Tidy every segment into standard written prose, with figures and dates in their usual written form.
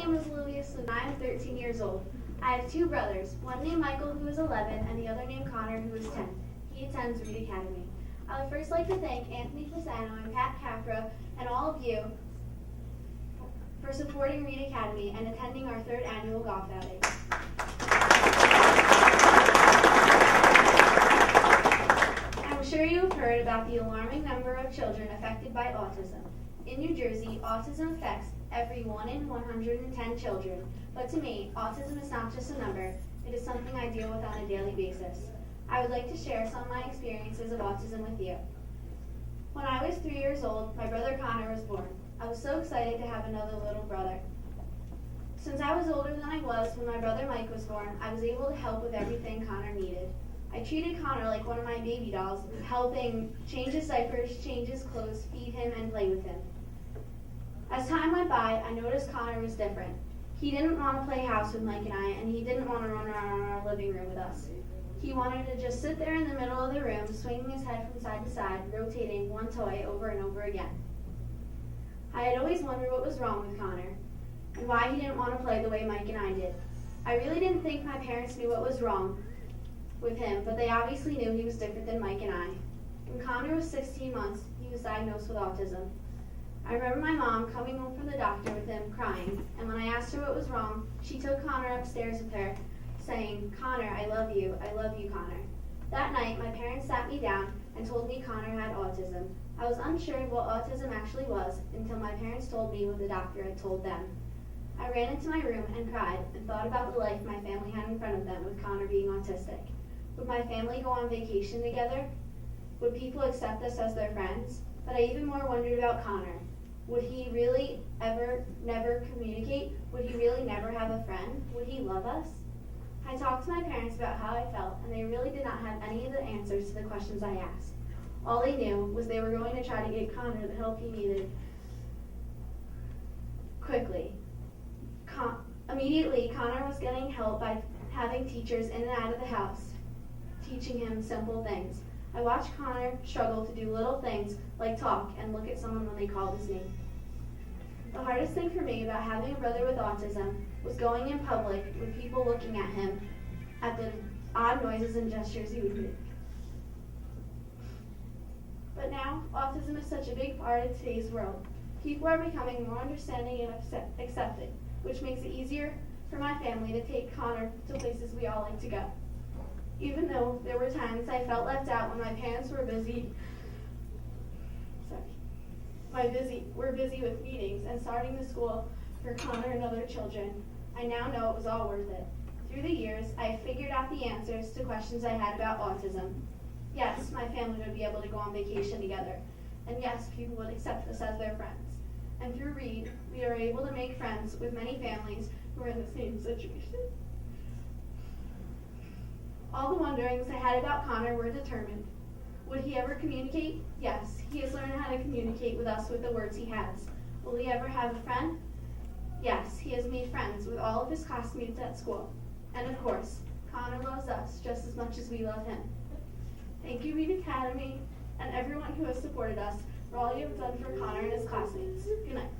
name is Olivia Sluka. I am 13 years old. I have two brothers, one named Michael who is 11 and the other named Connor who is 10. He attends Reed Academy. I would first like to thank Anthony Fasano and Pat Capra and all of you for supporting Reed Academy and attending our third annual golf outing. I'm sure you have heard about the alarming number of children affected by autism. In New Jersey, autism affects every 1 in 110 children. But to me, autism is not just a number, it is something I deal with on a daily basis. I would like to share some of my experiences of autism with you. When I was 3 years old, my brother Connor was born. I was so excited to have another little brother. Since I was older than I was when my brother Mike was born, I was able to help with everything Connor needed. I treated Connor like one of my baby dolls, helping change his diapers, change his clothes, feed him, and play with him. As time went by, I noticed Connor was different. He didn't want to play house with Mike and I, and he didn't want to run around our living room with us. He wanted to just sit there in the middle of the room, swinging his head from side to side, rotating one toy over and over again. I had always wondered what was wrong with Connor, and why he didn't want to play the way Mike and I did. I really didn't think my parents knew what was wrong with him, but they obviously knew he was different than Mike and I. When Connor was 16 months, he was diagnosed with autism. I remember my mom coming home from the doctor with him crying, and when I asked her what was wrong, she took Connor upstairs with her, saying, "Connor, I love you, Connor." That night, my parents sat me down and told me Connor had autism. I was unsure of what autism actually was until my parents told me what the doctor had told them. I ran into my room and cried and thought about the life my family had in front of them with Connor being autistic. Would my family go on vacation together? Would people accept us as their friends? But I even more wondered about Connor. Would he really never communicate? Would he really never have a friend? Would he love us? I talked to my parents about how I felt, and they really did not have any of the answers to the questions I asked. All they knew was they were going to try to get Connor the help he needed quickly. Immediately, Connor was getting help by having teachers in and out of the house, teaching him simple things. I watched Connor struggle to do little things like talk and look at someone when they called his name. The hardest thing for me about having a brother with autism was going in public with people looking at him at the odd noises and gestures he would make. But now, autism is such a big part of today's world. People are becoming more understanding and accepting, which makes it easier for my family to take Connor to places we all like to go. Even though there were times I felt left out when my parents were busy with meetings and starting the school for Connor and other children, I now know it was all worth it. Through the years, I figured out the answers to questions I had about autism. Yes, my family would be able to go on vacation together. And yes, people would accept us as their friends. And through Reed, we are able to make friends with many families who are in the same situation. All the wonderings I had about Connor were determined. Would he ever communicate? Yes, he has learned how to communicate with us with the words he has. Will he ever have a friend? Yes, he has made friends with all of his classmates at school. And of course, Connor loves us just as much as we love him. Thank you, Reed Academy, and everyone who has supported us for all you have done for Connor and his classmates. Good night.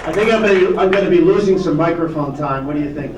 I think I'm going to be losing some microphone time. What do you think?